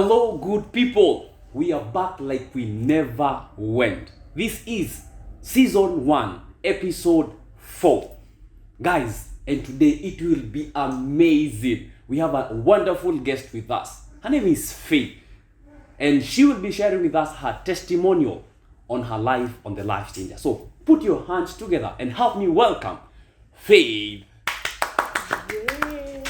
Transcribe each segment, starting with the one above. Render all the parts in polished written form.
Hello, good people. We are back like we never went. This is season 1, episode 4. Guys, and today it will be amazing. We have a wonderful guest with us. Her name is Faith. And she will be sharing with us her testimonial on her life on the Life Changer. So put your hands together and help me welcome Faith.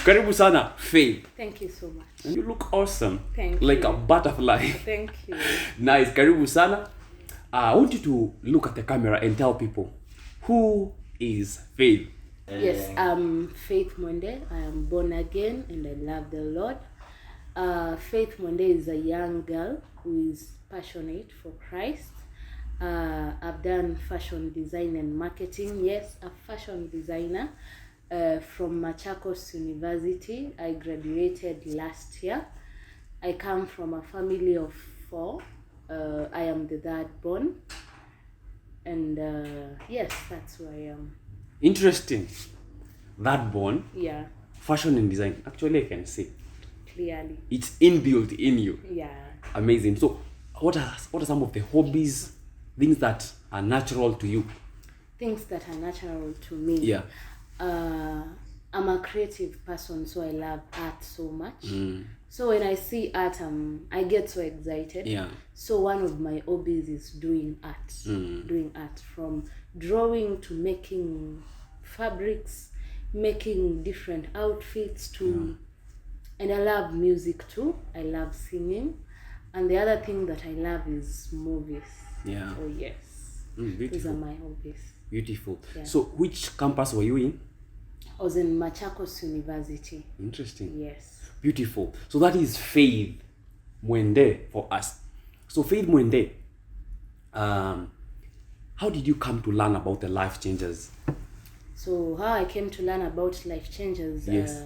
Karibu sana, Faith. Thank you so much. And you look awesome. Thank like you. a butterfly. Thank you. Nice. Karibu sana. I want you to look at the camera and tell people, who is Faith? Yes, I'm Faith Mwende. I am born again and I love the Lord. Faith Mwende is a young girl who is passionate for Christ. I've done fashion design and marketing. Yes, a fashion designer from Machakos University. I graduated last year. I come from a family of 4. I am the third born. And yes, that's who I am. Interesting. That born. Yeah. Fashion and design. Actually, I can see. Clearly. It's inbuilt in you. Yeah. Amazing. So, what are some of the hobbies, things that are natural to you? Things that are natural to me. Yeah. I'm a creative person, so I love art so much. So when I see art, I get so excited. Yeah. So one of my hobbies is doing art. Doing art, from drawing to making fabrics, making different outfits to, and I love music too. I love singing, and the other thing that I love is movies. Yeah. Oh yes. Beautiful. These are my hobbies. Beautiful. Yeah. So, which campus were you in? I was in Machakos University. Interesting. Yes. Beautiful. So that is Faith Mwende for us. So Faith Mwende, how did you come to learn about the Life Changers? So how I came to learn about Life Changers, Yes.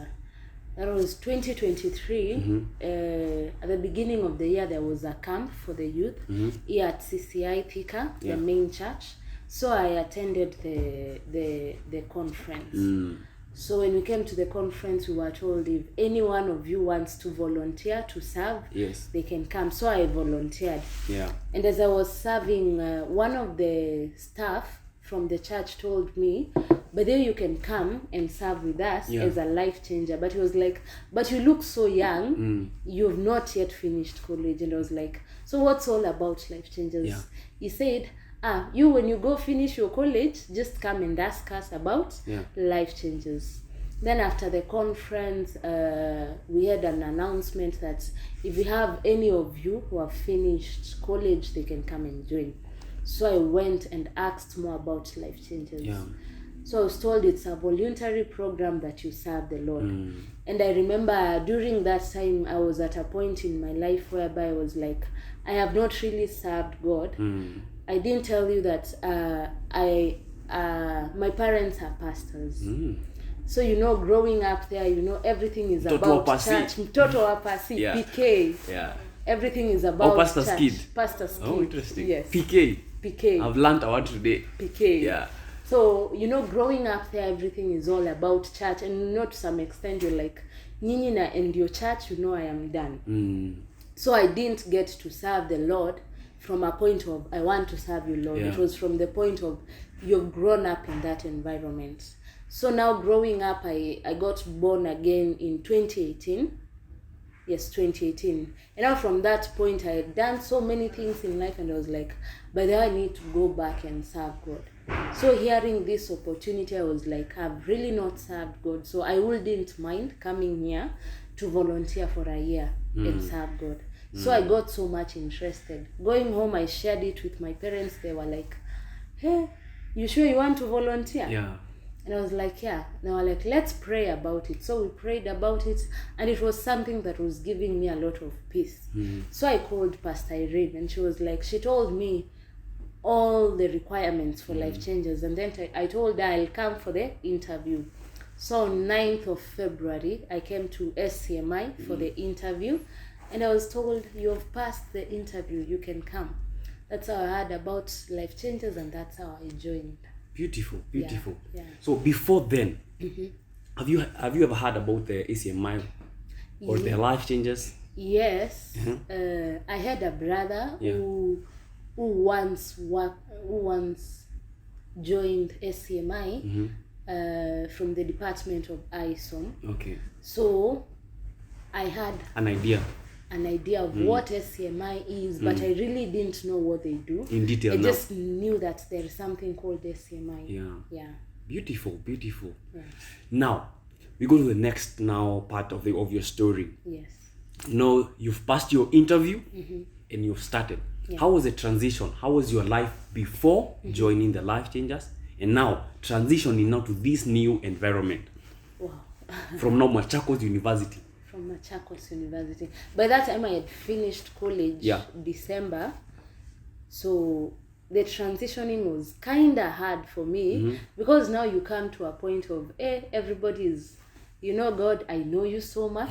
that was 2023. At the beginning of the year, there was a camp for the youth here at CCI Thika, the main church. So I attended the conference. So when we came to the conference, we were told if any one of you wants to volunteer to serve, Yes. they can come. So I volunteered. Yeah. And as I was serving, one of the staff from the church told me, but then you can come and serve with us as a life changer. But he was like, but you look so young, you've not yet finished college. And I was like, so what's all about Life Changers? Yeah. He said, you when you go finish your college, just come and ask us about Life Changers. Then after the conference, we had an announcement that if you have any of you who have finished college, they can come and join. So I went and asked more about Life Changers. Yeah. So I was told it's a voluntary program that you serve the Lord. And I remember during that time, I was at a point in my life whereby I was like, I have not really served God. I didn't tell you that my parents are pastors. So growing up there, everything is about church. Mtoto wa pasi, PK. Yeah. Everything is about pastor's church. kid. Pastor's kid. Oh, interesting. Yes. PK. I've learned a word today. PK. Yeah. So, growing up there, everything is all about church. And to some extent, you're like, Nyinyi na and your church, I am done. So I didn't get to serve the Lord from a point of, I want to serve you, Lord. It was from the point of, you've grown up in that environment. So now growing up, I got born again in 2018. Yes, 2018. And now from that point, I had done so many things in life, and I was like, by the way, I need to go back and serve God. So hearing this opportunity, I was like, I've really not served God. So I wouldn't mind coming here to volunteer for a year and serve God. So I got so much interested. Going home, I shared it with my parents. They were like, hey, you sure you want to volunteer? Yeah. And I was like, yeah. They were like, let's pray about it. So we prayed about it, and it was something that was giving me a lot of peace. So I called Pastor Irene, and she told me all the requirements for Life Changers. And then I told her I'll come for the interview. So on 9th of February, I came to ACMI for the interview. And I was told, you have passed the interview, you can come. That's how I heard about Life Changers, and that's how I joined. Beautiful. Yeah. So before then, have you ever heard about the ACMI or the Life Changers? Yes. I had a brother who once joined ACMI from the Department of ISOM. Okay. So I had An idea of what ACMI is, but I really didn't know what they do. in detail. I just knew that there is something called ACMI. Yeah. Yeah. Beautiful. Yeah. Now, we go to the next part of your story. Yes. Now, you've passed your interview and you've started. Yeah. How was the transition? How was your life before joining the Life Changers, and now transitioning now to this new environment? Wow. From now Machakos University. From Machakos University. By that time I had finished college December. So the transitioning was kind of hard for me because now you come to a point of, everybody is, God, I know you so much.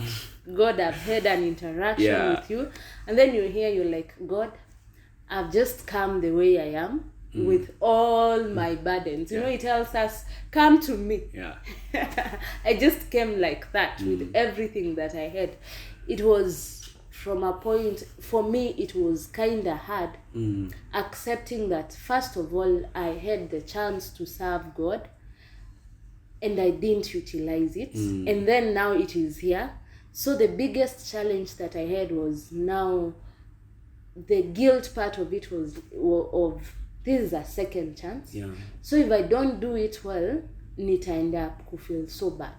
God, I've had an interaction with you. And then you're here, you're like, God, I've just come the way I am with all my burdens. You know, it tells us, come to me. Yeah. I just came like that with everything that I had. It was from a point, for me, it was kind of hard accepting that, first of all, I had the chance to serve God and I didn't utilize it. And then now it is here. So the biggest challenge that I had was now the guilt part of it was of this is a second chance. Yeah. So if I don't do it well, nitaenda up feel so bad.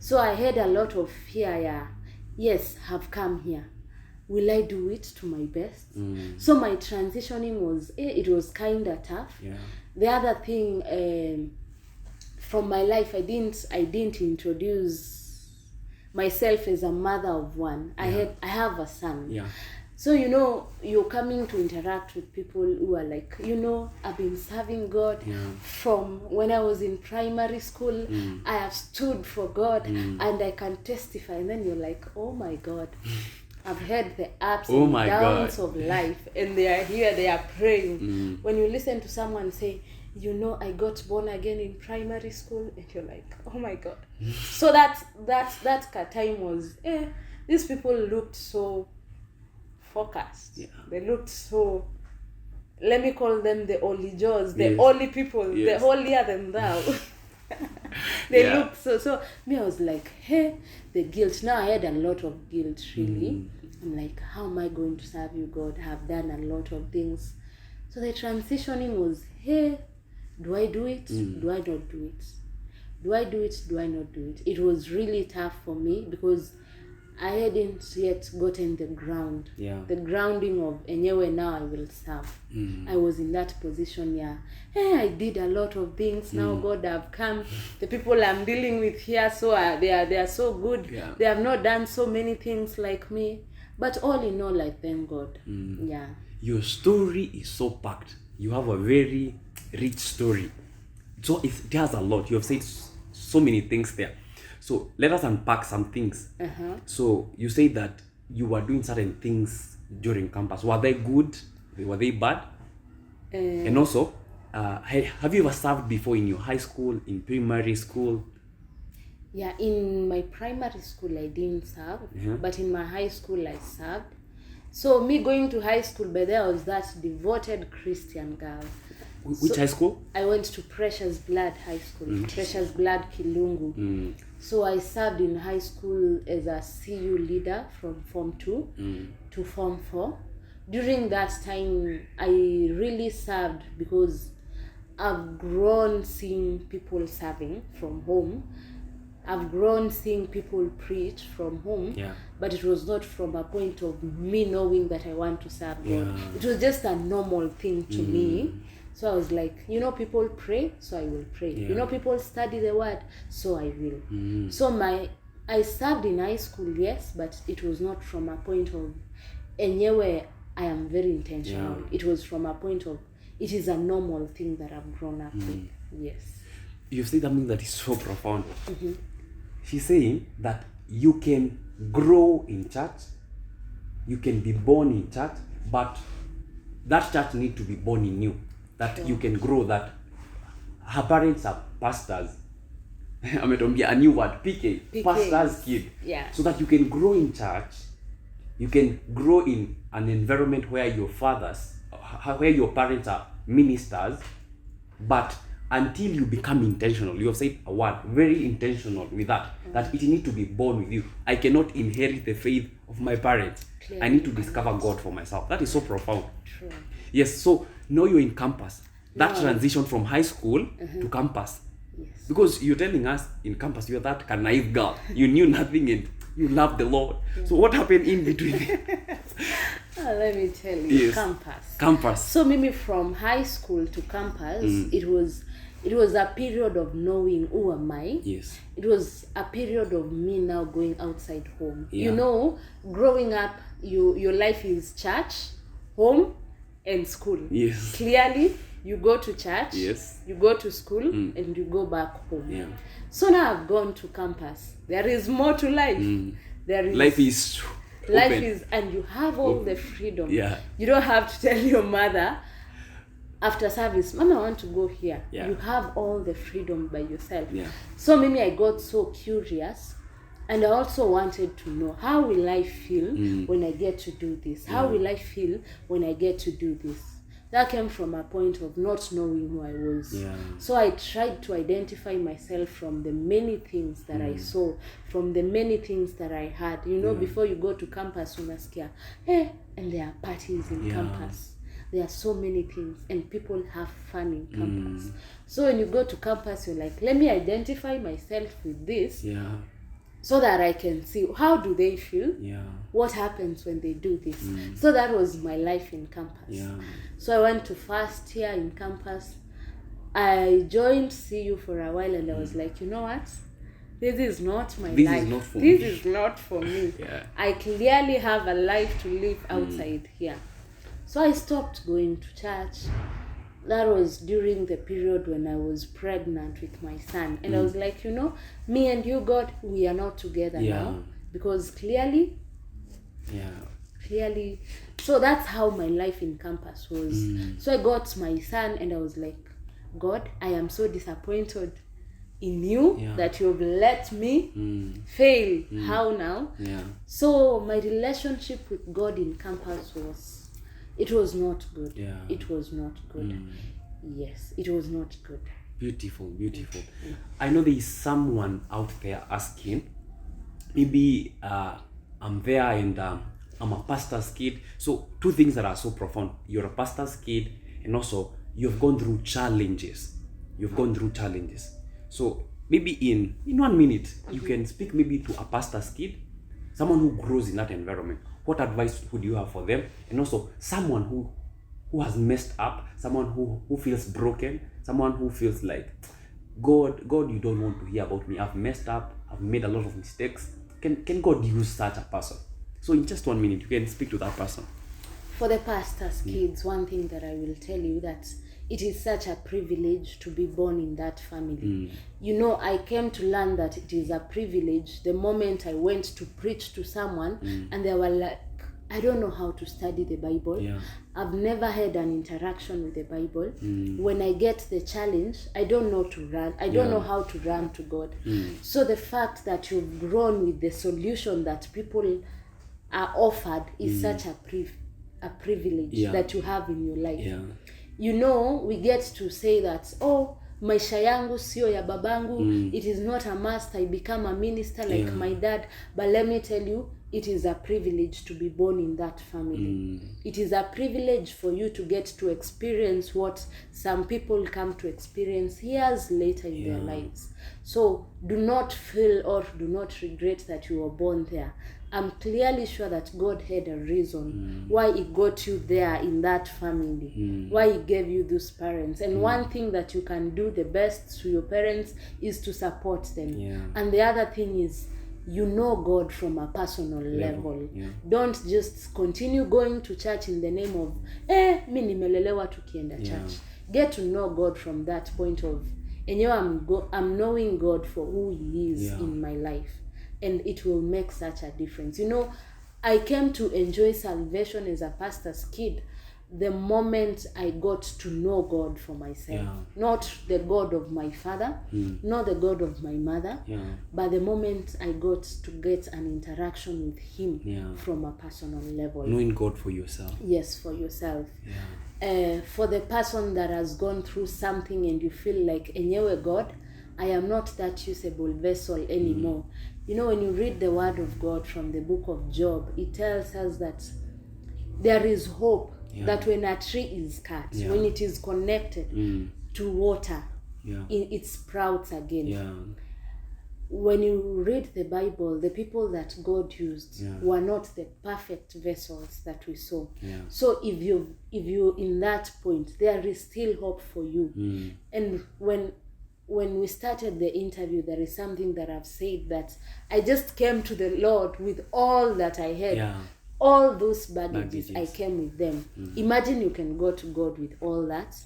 So I had a lot of fear. Yes, have come here. Will I do it to my best? So my transitioning was, it was kind of tough. Yeah. The other thing, from my life, I didn't introduce myself as a mother of one. I have a son. Yeah. So, you're coming to interact with people who are like, I've been serving God from when I was in primary school. I have stood for God and I can testify. And then you're like, oh my God, I've had the ups and downs of life. And they are here, they are praying. When you listen to someone say, I got born again in primary school, and you're like, oh my God. So that time was, these people looked so focused. Yeah. They looked so, let me call them the holy Joes, the holy people, the holier than thou. They looked so me, I was like, hey, the guilt. Now I had a lot of guilt, really. I'm like, how am I going to serve you, God? I've done a lot of things. So the transitioning was, hey, do I do it? Do I not do it? Do I do it? Do I not do it? It was really tough for me because I hadn't yet gotten the ground. Yeah. The grounding of enyewe, now I will serve. I was in that position, I did a lot of things. Now God have come. The people I'm dealing with here, so they are so good. Yeah. They have not done so many things like me. But all in all, I thank God. Yeah. Your story is so packed. You have a very rich story. So it has a lot. You have said so many things there. So let us unpack some things. So you say that you were doing certain things during campus. Were they good? Were they bad? And also, have you ever served before in your high school, in primary school? Yeah, in my primary school I didn't serve, but in my high school I served. So me going to high school, by there I was that devoted Christian girl. Which high school? I went to Precious Blood High School, Precious Blood Kilungu. So I served in high school as a CU leader from Form 2 to Form 4. During that time, I really served because I've grown seeing people serving from home. I've grown seeing people preach from home, but it was not from a point of me knowing that I want to serve God. It was just a normal thing to me. So I was like, people pray, so I will pray. People study the word, so I will. So I served in high school, yes, but it was not from a point of anywhere I am very intentional. It was from a point of, it is a normal thing that I've grown up with. Yes. You say something that is so profound. She's saying that you can grow in church, you can be born in church, but that church needs to be born in you. That you can grow, that her parents are pastors. Ametuambia a new word, PK, pastor's kid. Yeah. So that you can grow in church You can grow in an environment where your parents are ministers, but until you become intentional, you have said a word, very intentional with that, that it need to be born with you. I cannot inherit the faith of my parents. Clearly, I need to discover God for myself. That is so profound. True. Yes, so now you're in campus. That Yeah. transition from high school to campus. Yes. Because you're telling us in campus you're that naive girl. You knew nothing and you loved the Lord. So what happened in between? Let me tell you, Yes. campus. So maybe from high school to campus, it was a period of knowing who am I. Yes. It was a period of me now going outside home. Yeah. You know, growing up, your life is church, home, and school. Yes. Clearly, you go to church, Yes. you go to school, and you go back home. Yeah. So now I've gone to campus. There is more to life. There is Life is open. and you have all the freedom. Yeah. You don't have to tell your mother after service, Mama, I want to go here. Yeah. You have all the freedom by yourself. Yeah. So maybe I got so curious, and I also wanted to know, how will I feel when I get to do this? How will I feel when I get to do this? That came from a point of not knowing who I was. Yeah. So I tried to identify myself from the many things that I saw, from the many things that I had. You know, before you go to campus, unasikia, and there are parties in campus. There are so many things, and people have fun in campus. So when you go to campus, you're like, let me identify myself with this, so that I can see how do they feel, what happens when they do this. So that was my life in campus. So I went to first year in campus. I joined CU for a while, and I was like, you know what? This is not my This life. is not for this me. is not for me. Yeah. I clearly have a life to live outside here. So I stopped going to church. That was during the period when I was pregnant with my son. And I was like, you know, me and you, God, we are not together now. Because clearly, so that's how my life in campus was. So I got my son, and I was like, God, I am so disappointed in you that you've let me fail. How now? So my relationship with God in campus it was not good. It was not good. Yes, it was not good. Beautiful. I know there is someone out there asking, maybe I'm there and I'm a pastor's kid. So two things that are so profound. You're a pastor's kid, and also you've gone through challenges. So maybe in 1 minute, you can speak maybe to a pastor's kid, someone who grows in that environment. What advice would you have for them? And also someone who has messed up, someone who feels broken, someone who feels like, God, you don't want to hear about me. I've messed up. I've made a lot of mistakes. Can God use such a person? So in just 1 minute, you can speak to that person. For the pastor's kids, one thing that I will tell you, that it is such a privilege to be born in that family. You know, I came to learn that it is a privilege the moment I went to preach to someone and they were like, I don't know how to study the Bible. I've never had an interaction with the Bible. When I get the challenge, I don't know to run. I don't know how to run to God. So the fact that you've grown with the solution that people are offered is such a privilege that you have in your life. You know, we get to say that, oh, maisha yangu sio ya babangu. It is not a must I become a minister like my dad. But let me tell you, it is a privilege to be born in that family. It is a privilege for you to get to experience what some people come to experience years later in their lives. So do not feel or do not regret that you were born there. I'm clearly sure that God had a reason why He got you there in that family, why He gave you those parents. And one thing that you can do the best to your parents is to support them. And the other thing is, you know God from a personal level. Don't just continue going to church in the name of, mi nimelelewa tukienda church. Get to know God from that point of, I'm knowing God for who He is in my life. And it will make such a difference. You know, I came to enjoy salvation as a pastor's kid the moment I got to know God for myself. Yeah. Not the God of my father, not the God of my mother, but the moment I got to get an interaction with him from a personal level. Knowing God for yourself. Yes, for yourself. For the person that has gone through something and you feel like, enyewe God, I am not that usable vessel anymore. You know, when you read the word of God from the book of Job, it tells us that there is hope that when a tree is cut, when it is connected to water, it sprouts again. When you read the Bible, the people that God used were not the perfect vessels that we saw. So if you in that point, there is still hope for you. And when we started the interview, there is something that I've said, that I just came to the Lord with all that I had. All those baggages, I came with them. Imagine you can go to God with all that,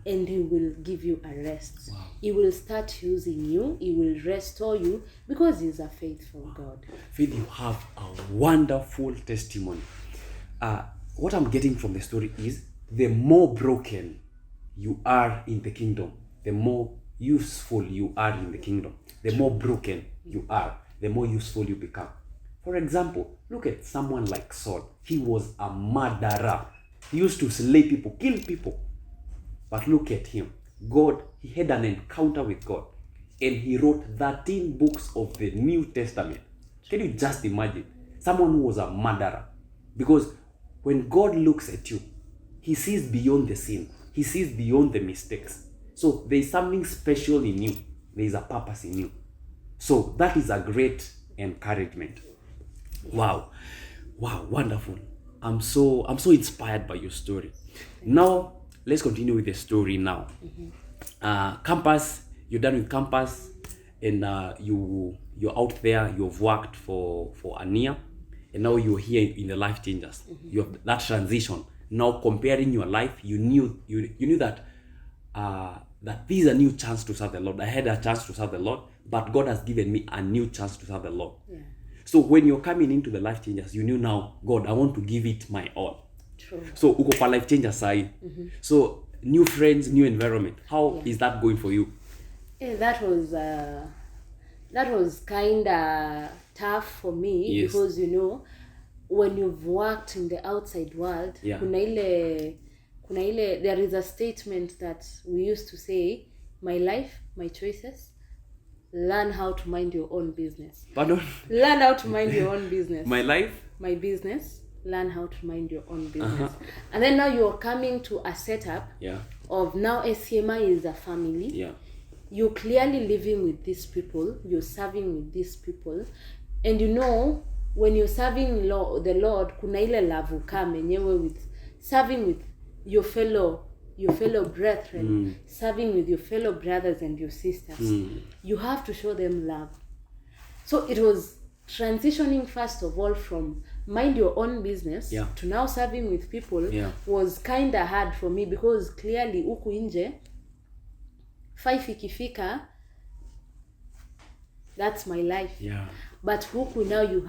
and he will give you a rest. He will start using you. He will restore you, because he's a faithful God. Faith, you have a wonderful testimony. What I'm getting from the story is, the more broken you are in the kingdom, the more useful you are in the kingdom. The more broken you are, the more useful you become. For example, look at someone like Saul. He was a murderer. He used to slay people, kill people. But look at him. God, he had an encounter with God. And he wrote 13 books of the New Testament. Can you just imagine? Someone who was a murderer. Because when God looks at you, he sees beyond the sin. He sees beyond the mistakes. So there is something special in you. There is a purpose in you. So that is a great encouragement. Wow, wonderful. I'm so inspired by your story. Now let's continue with the story now. Campus, you're done with campus, and you're out there. You've worked for a year, and now you're here in the Life Changers. You have that transition. Now comparing your life, you knew that that this is a new chance to serve the Lord. I had a chance to serve the Lord, but God has given me a new chance to serve the Lord. So when you're coming into the Life Changers, you knew now, God, I want to give it my all. True. So uko pa Life Changers side. So new friends, new environment. How is that going for you? That was kind of tough for me, because you know, when you've worked in the outside world, there is a statement that we used to say, my life, my choices. Learn how to mind your own business. Pardon? Learn how to mind your own business. My life? My business. Learn how to mind your own business. And then now you're coming to a setup of now ACMI is a family. You're clearly living with these people. You're serving with these people. And you know, when you're serving the Lord, kuna ile love come enyewe with serving with your fellow brethren, serving with your fellow brothers and your sisters. You have to show them love. So it was transitioning, first of all, from mind your own business to now serving with people was kind of hard for me, because clearly huku nje 5 ikifika, that's my life. But huku now you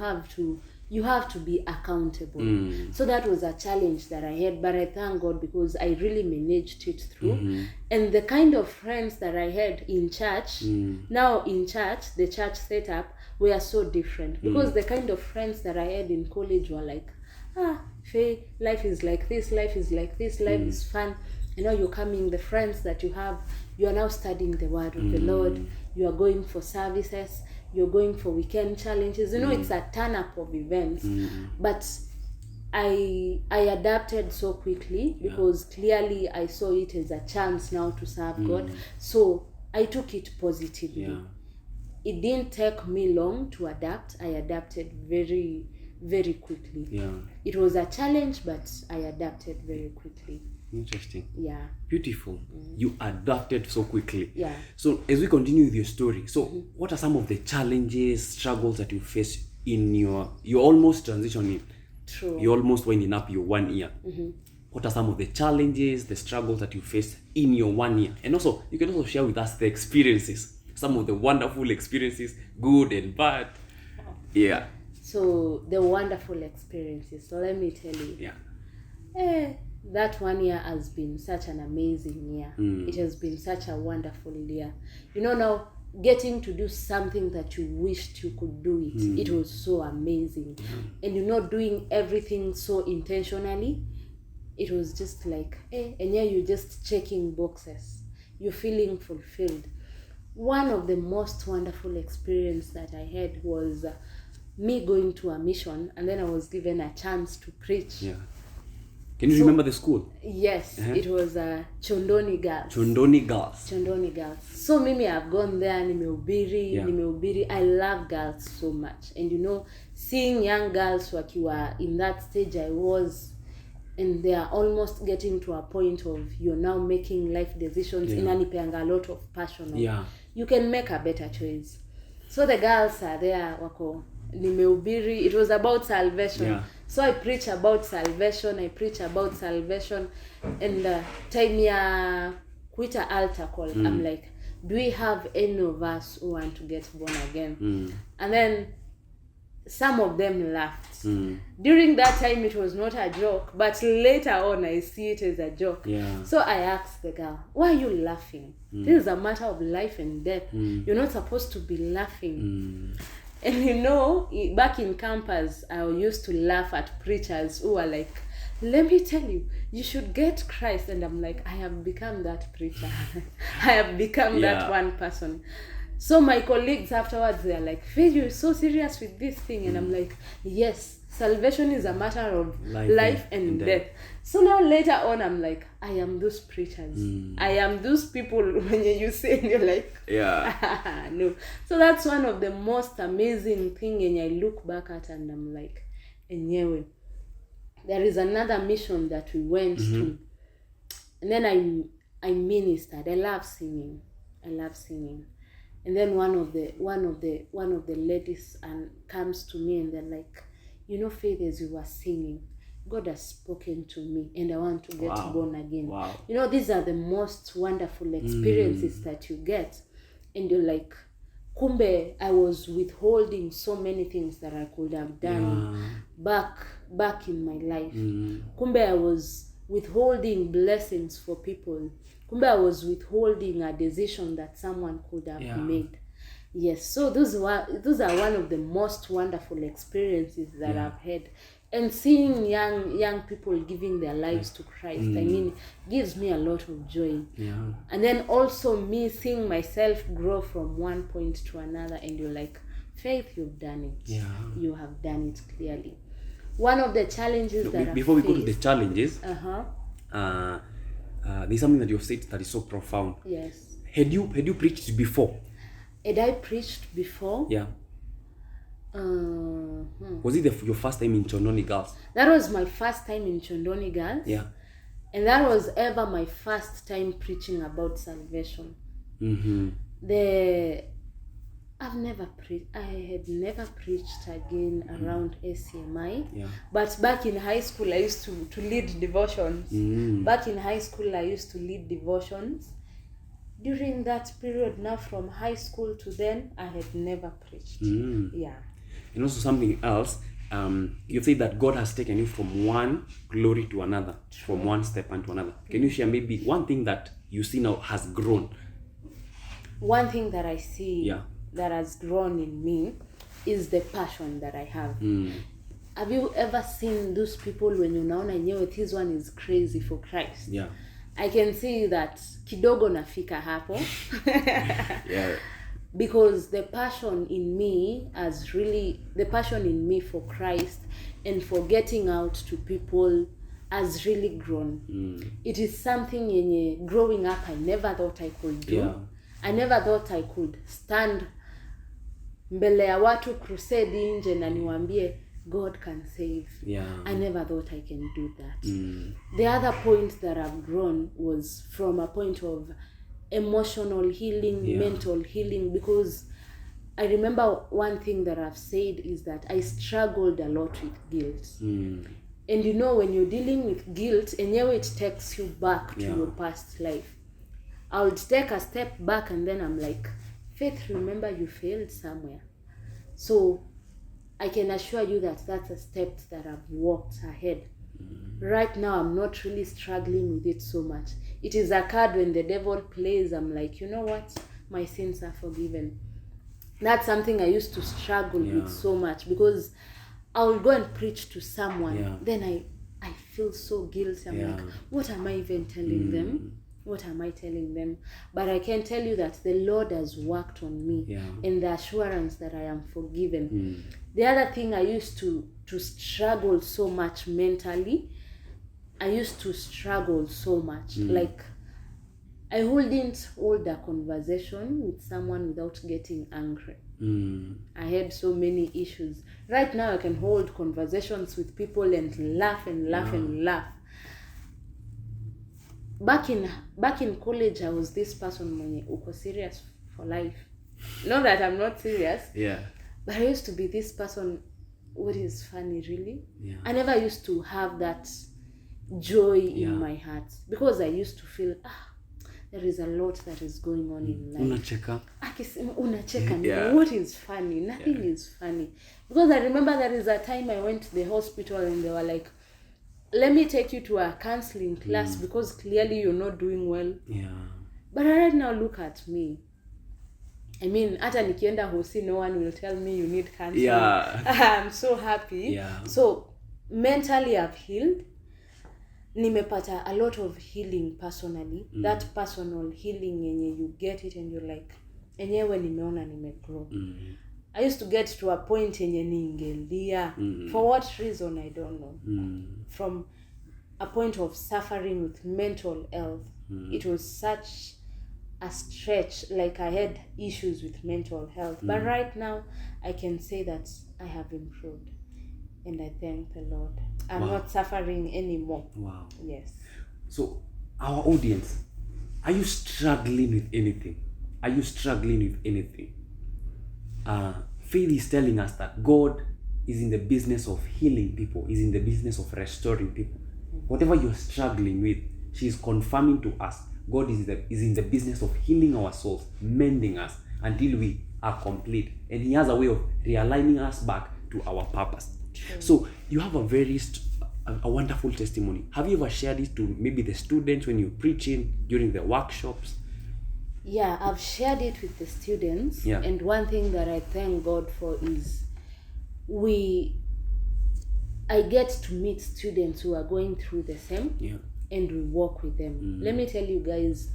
have to be accountable. So that was a challenge that I had, but I thank God because I really managed it through. And the kind of friends that I had in church, now in church, the church setup, were so different, because the kind of friends that I had in college were like, Faye, life is like this, life is like this, life is fun. You know, you're coming, the friends that you have, you are now studying the word of the Lord, you are going for services, you're going for weekend challenges. You know, it's a turn up of events. But I adapted so quickly, because clearly I saw it as a chance now to serve God. So I took it positively. It didn't take me long to adapt. I adapted very, very quickly. It was a challenge, but I adapted very quickly. Interesting. Beautiful. You adapted so quickly. So as we continue with your story, so what are some of the challenges, struggles that you face in you're almost transitioning? True. You're almost winding up your 1 year. What are some of the challenges, the struggles that you face in your 1 year? And also, you can also share with us the experiences, some of the wonderful experiences, good and bad. So the wonderful experiences. So let me tell you. that 1 year has been such an amazing year. It has been such a wonderful year. Now getting to do something that you wished you could do it was so amazing. And doing everything so intentionally, it was just like, and yeah, you're just checking boxes, you're feeling fulfilled. One of the most wonderful experience that I had was me going to a mission, and then I was given a chance to preach. Can you remember the school? Yes, it was Chondoni Girls. Chondoni Girls. So mimi I've gone there, nimehubiri. I love girls so much. And seeing young girls wakiwa in that stage I was, and they are almost getting to a point of you're now making life decisions, inanipeanga a lot of passion. You can make a better choice. So the girls are there, wako nimehubiri. It was about salvation. So I preach about salvation. And time ya kuita altar call, I'm like, do we have any of us who want to get born again? And then some of them laughed. During that time it was not a joke, but later on I see it as a joke. So I asked the girl, why are you laughing? This is a matter of life and death. You're not supposed to be laughing. And back in campus, I used to laugh at preachers who are like, let me tell you, you should get Christ. And I'm like, I have become that preacher. I have become that one person. So my colleagues afterwards, they're like, Faith, you're so serious with this thing. And I'm like, yes, salvation is a matter of life and death. So now later on, I'm like, I am those preachers. I am those people when you say, and you're like, no. So that's one of the most amazing thing, and I look back at and I'm like, anyway, there is another mission that we went to, and then I ministered. I love singing. And then one of the ladies comes to me and they're like, Faith, as you were singing, God has spoken to me and I want to get born again. These are the most wonderful experiences that you get. And you're like, kumbe, I was withholding so many things that I could have done back in my life. Kumbe, I was withholding blessings for people. Kumbe, I was withholding a decision that someone could have made. Yes, so those are one of the most wonderful experiences that I've had. And seeing young people giving their lives to Christ, gives me a lot of joy. And then also me seeing myself grow from one point to another, and you're like, Faith, you've done it. You have done it clearly. One of the challenges before we go to the challenges, there's something that you've said that is so profound. Yes. Had you preached before? Had I preached before? Yeah. Was it your first time in Chondoni Girls? That was my first time in Chondoni Girls. Yeah. And that was ever my first time preaching about salvation. I had never preached again around ACMI. Yeah. But back in high school, I used to lead devotions. During that period, now from high school to then, I had never preached. Yeah. And also something else, you say that God has taken you from one glory to another, from one step into another. Can you share maybe one thing that you see now has grown? One thing that I see that has grown in me is the passion that I have. Have you ever seen those people when you know this one is crazy for Christ? Yeah. I can see that kidogo nafika hapo. Yeah. Because the passion in me for Christ and for getting out to people has really grown. It is something growing up I never thought I could do. Yeah. I never thought I could stand mbele ya watu crusade nje na niwaambie God can save. Yeah. I never thought I can do that. The other point that I've grown was from a point of emotional healing, mental healing, because I remember one thing that I've said is that I struggled a lot with guilt. And when you're dealing with guilt, and it takes you back to your past life. I would take a step back and then I'm like, Faith, remember you failed somewhere. So I can assure you that that's a step that I've walked ahead. Right now, I'm not really struggling with it so much. It is a card when the devil plays, I'm like, you know what? My sins are forgiven. That's something I used to struggle with so much, because I will go and preach to someone. Then I feel so guilty. I'm like, what am I even telling them? What am I telling them? But I can tell you that the Lord has worked on me, and the assurance that I am forgiven. The other thing I used to struggle so much mentally, I used to struggle so much. Like, I wouldn't hold a conversation with someone without getting angry. I had so many issues. Right now, I can hold conversations with people and laugh and laugh and laugh. Back in college, I was this person mwenye uko serious for life. Not that I'm not serious. But I used to be this person. What is funny, really? I never used to have that joy in my heart, because I used to feel there is a lot that is going on in life. Unacheka. What is funny? Nothing is funny. Because I remember there is a time I went to the hospital and they were like, let me take you to a counseling class because clearly you're not doing well. But right now, look at me. I mean, hata nikienda hosi, no one will tell me you need counseling. I'm so happy. So mentally, I've healed. Nimepata a lot of healing personally. That personal healing yenye you get it and you're like, enyewe nimeona nimegrow. I used to get to a point yenye ningelia. For what reason, I don't know. From a point of suffering with mental health. It was such a stretch, like I had issues with mental health. But right now, I can say that I have improved. And I thank the Lord. I'm not suffering anymore. Yes. So, our audience, are you struggling with anything? Are you struggling with anything? Faith is telling us that God is in the business of healing people, is in the business of restoring people. Whatever you're struggling with, she is confirming to us, God is in the business of healing our souls, mending us until we are complete. And He has a way of realigning us back to our purpose. So you have a very a wonderful testimony. Have you ever shared it to maybe the students when you're preaching during the workshops? Yeah, I've shared it with the students. And one thing that I thank God for is I get to meet students who are going through the same, and we work with them. Let me tell you guys,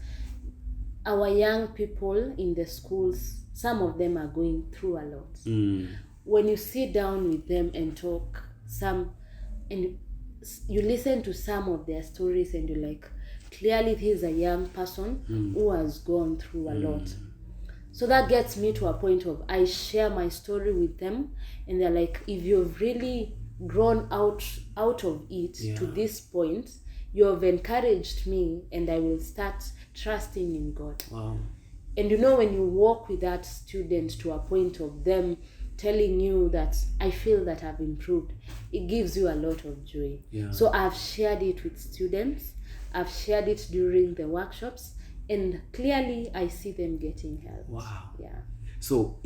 our young people in the schools, some of them are going through a lot. When you sit down with them and talk, and you listen to some of their stories and you're like, clearly this is a young person who has gone through a lot. So that gets me to a point of I share my story with them and they're like, if you've really grown out of it to this point, you have encouraged me and I will start trusting in God. And you know, when you walk with that student to a point of them telling you that I feel that I've improved, it gives you a lot of joy. So I've shared it with students, I've shared it during the workshops, and clearly I see them getting help. So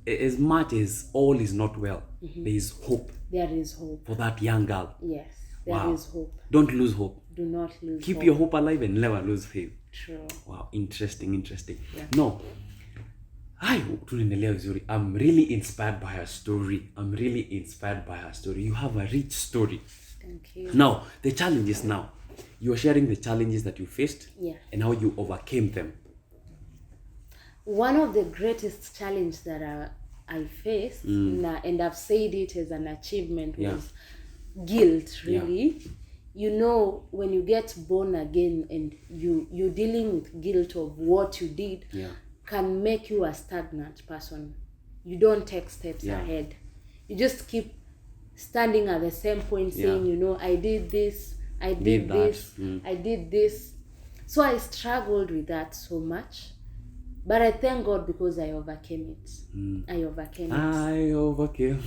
as much as all is not well, there is hope. There is hope for that young girl. Yes, there is hope. Don't lose hope. Do not lose Keep hope. your hope alive and never lose faith. True. Wow, interesting. No, tunaendelea vizuri. I'm really inspired by her story. You have a rich story. Thank you. Now, the challenges now. You're sharing the challenges that you faced and how you overcame them. One of the greatest challenges that I faced, and I've said it as an achievement, was guilt, really. You know, when you get born again and you're dealing with guilt of what you did, can make you a stagnant person. You don't take steps ahead. You just keep standing at the same point saying, you know, I did this, I did this. So I struggled with that so much. But I thank God because I overcame it. I overcame.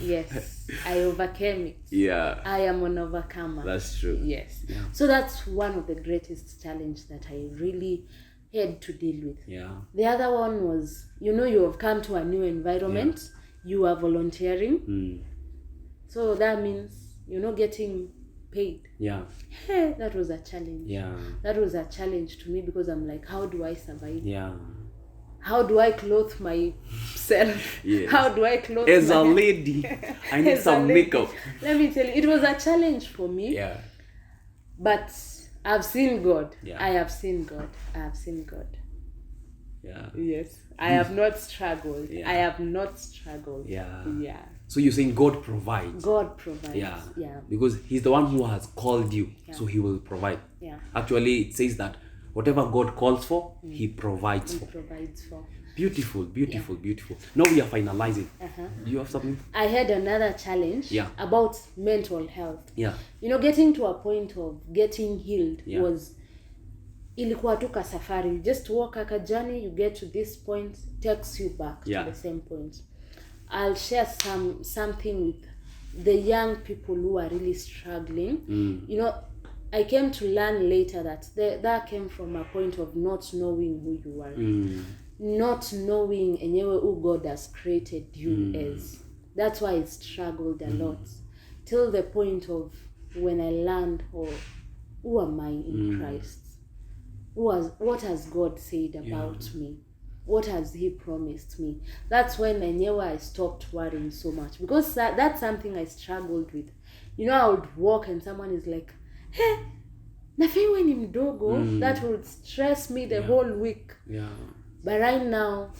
Yes, I overcame it. I am an overcomer. That's true. Yes. So that's one of the greatest challenges that I really had to deal with. The other one was, you know, you have come to a new environment. You are volunteering. So that means you're not getting paid. Yeah. Hey, that was a challenge. Yeah. That was a challenge to me because I'm like, how do I survive? Yeah. How do I clothe myself? Yes. How do I clothe As my a lady, I need As a some lady. makeup. Let me tell you, it was a challenge for me. Yeah. But I've seen God. Yeah. I have seen God. I have seen God. Yeah. Yes. I have not struggled. Yeah. I have not struggled. Yeah. Yeah. So you're saying God provides. God provides. Yeah. Yeah. Because he's the one who has called you, so he will provide. Yeah. Actually, it says that whatever God calls for, he provides He for. provides for. Beautiful, beautiful, beautiful. Now we are finalizing. Do you have something? I had another challenge about mental health. Yeah. You know, getting to a point of getting healed was ilikuwa tu ka safari. You just walk a journey, you get to this point, takes you back to the same point. I'll share something with the young people who are really struggling. You know, I came to learn later that that came from a point of not knowing who you are. Not knowing enyewe who God has created you as. That's why I struggled a lot. Till the point of when I learned, who am I in Christ? What has God said about me? What has he promised me? That's when I stopped worrying so much. Because that's something I struggled with. You know, I would walk and someone is like, hey, nafiwe ni mdogo. That would stress me the whole week. Yeah. But right now,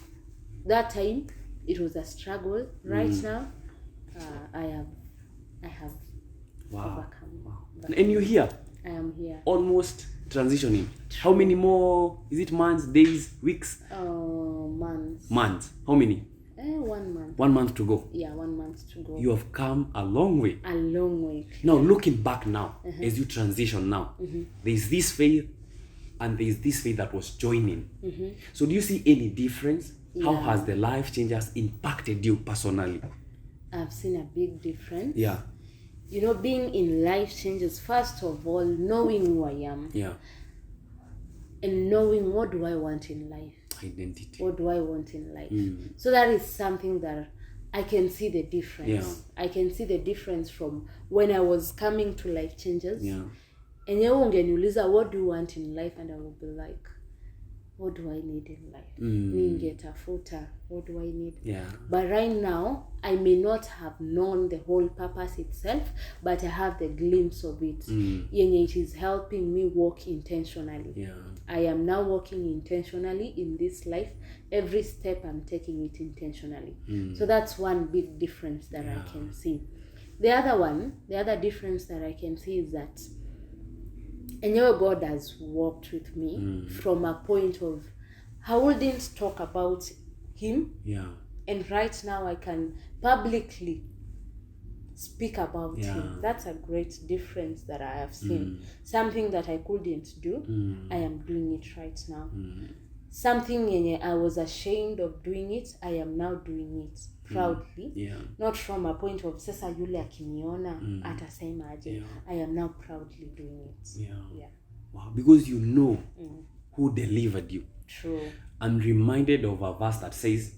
that time, it was a struggle. Right now, I have overcome. Wow. And you're here. I am here. Almost transitioning. How many more? Is it months, days, weeks? Months. Months. How many? 1 month. 1 month to go. Yeah, 1 month to go. You have come a long way. A long way. Now, looking back now, as you transition now, there's this faith and there's this faith that was joining. So do you see any difference? How has the Life Changers impacted you personally? I've seen a big difference. Yeah. You know, being in Life Changers, first of all, knowing who I am. Yeah. And knowing what do I want in life. Identity. What do I want in life? So that is something that I can see the difference. Yeah. I can see the difference from when I was coming to Life Changers. Yeah. And you ungeniuliza, what do you want in life? And I will be like, what do I need in life? Ningetafuta, what do I need? Yeah. But right now, I may not have known the whole purpose itself, but I have the glimpse of it. Yenye it is helping me walk intentionally. Yeah. I am now walking intentionally in this life. Every step I'm taking it intentionally. So that's one big difference that I can see. The other difference that I can see is that and God has walked with me from a point of I wouldn't talk about him. Yeah. And right now I can publicly speak about him. That's a great difference that I have seen. Something that I couldn't do, I am doing it right now. Something I was ashamed of doing it, I am now doing it proudly. Not from a point of sasa yule akiniona atasema aje. I am now proudly doing it. Wow, because you know who delivered you. True. I'm reminded of a verse that says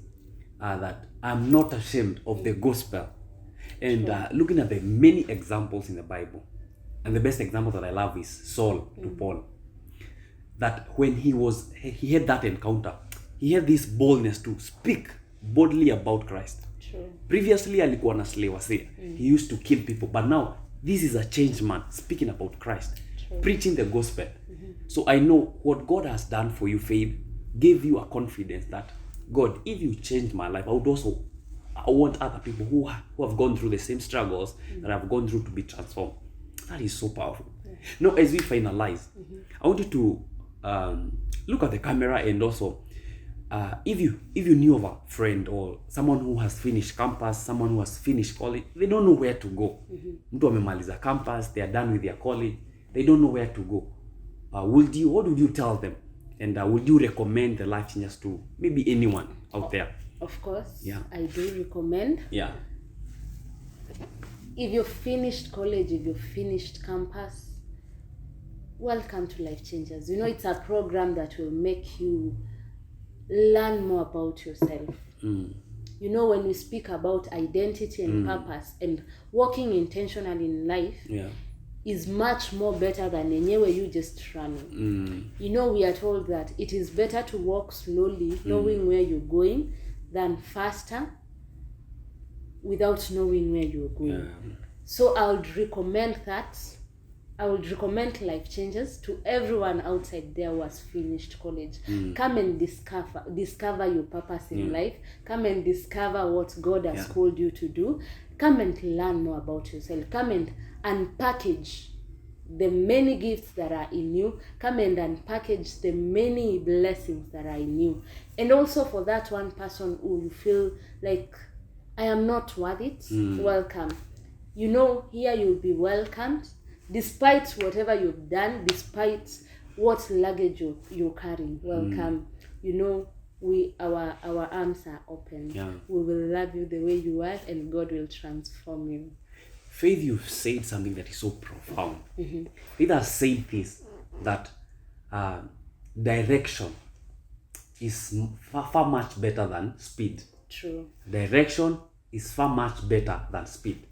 that I'm not ashamed of the gospel. And looking at the many examples in the Bible, and the best example that I love is Saul to Paul. That when he had that encounter, he had this boldness to speak boldly about Christ. True. Previously, alikuwa na slave wase. He used to kill people, but now this is a changed man speaking about Christ, preaching the gospel. So I know what God has done for you, Faith, gave you a confidence that God, if you change my life, I want other people who have gone through the same struggles that I've gone through to be transformed. That is so powerful. Now, as we finalize, I want you to look at the camera and also if you knew of a friend or someone who has finished campus, someone who has finished college, they don't know where to go. Mtu amemaliza campus, they are done with their college, they don't know where to go. What would you tell them? And would you recommend the Life Changers to maybe anyone out there? Of course. Yeah. I do recommend. Yeah. If you've finished college, if you've finished campus, welcome to Life Changers. You know, it's a program that will make you learn more about yourself. You know, when we speak about identity and purpose and walking intentionally in life, is much more better than yenyewe you just running. You know, we are told that it is better to walk slowly, knowing where you're going, than faster without knowing where you're going. So I would recommend that. I would recommend Life Changers to everyone outside there who has finished college. Come and discover your purpose in life. Come and discover what God has called you to do. Come and learn more about yourself. Come and unpackage the many gifts that are in you. Come and unpackage the many blessings that are in you. And also for that one person who you feel like, I am not worth it, welcome. You know, here you'll be welcomed. Despite whatever you've done, despite what luggage you're carrying, welcome. You know, our arms are open. We will love you the way you are, and God will transform you. Faith, you've said something that is so profound. Faith has said this, that direction is far much better than speed. True. Direction is far much better than speed.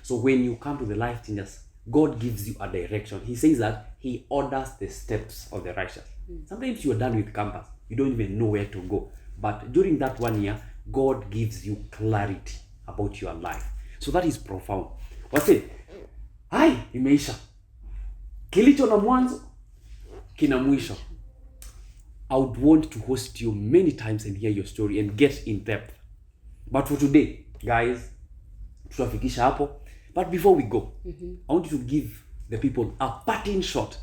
So when you come to the Life Changers, God gives you a direction. He says that he orders the steps of the righteous. Sometimes you are done with campus. You don't even know where to go. But during that 1 year, God gives you clarity about your life. So that is profound. What's it? Hai, imeisha. Kilicho na mwanzo, kina mwisho. I would want to host you many times and hear your story and get in depth. But for today, guys, tutafikisha hapo. But before we go, I want you to give the people a parting shot.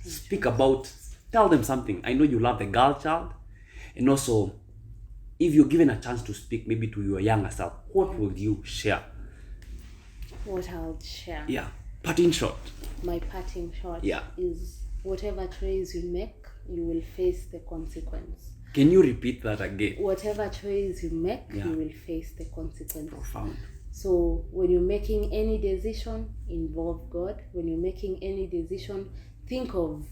Speak about, tell them something. I know you love the girl child. And also, if you're given a chance to speak maybe to your younger self, what would you share? What I'll share? Yeah, parting shot. My parting shot is, whatever choice you make, you will face the consequence. Can you repeat that again? Whatever choice you make, you will face the consequence. Profound. So when you're making any decision, involve God. When you're making any decision, think of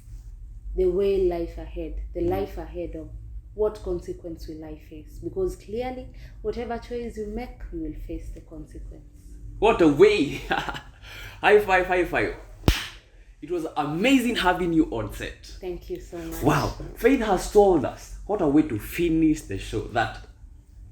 the way life ahead, the life ahead of what consequence will I face. Because clearly, whatever choice you make, you will face the consequence. What a way! High five, high five. It was amazing having you on set. Thank you so much. Wow. Faith has told us, what a way to finish the show, that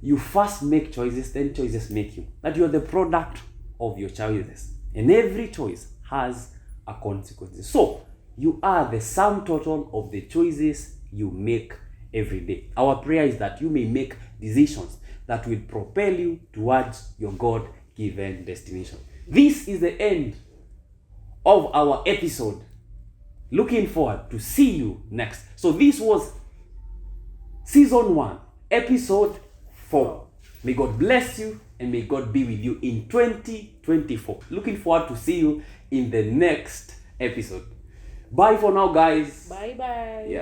you first make choices, then choices make you. That you are the product of your choices. And every choice has a consequence. So, you are the sum total of the choices you make every day. Our prayer is that you may make decisions that will propel you towards your God-given destination. This is the end of our episode. Looking forward to see you next. So this was season 1, episode 4. May God bless you and may God be with you in 2024. Looking forward to see you in the next episode. Bye for now, guys. Bye-bye. Yeah.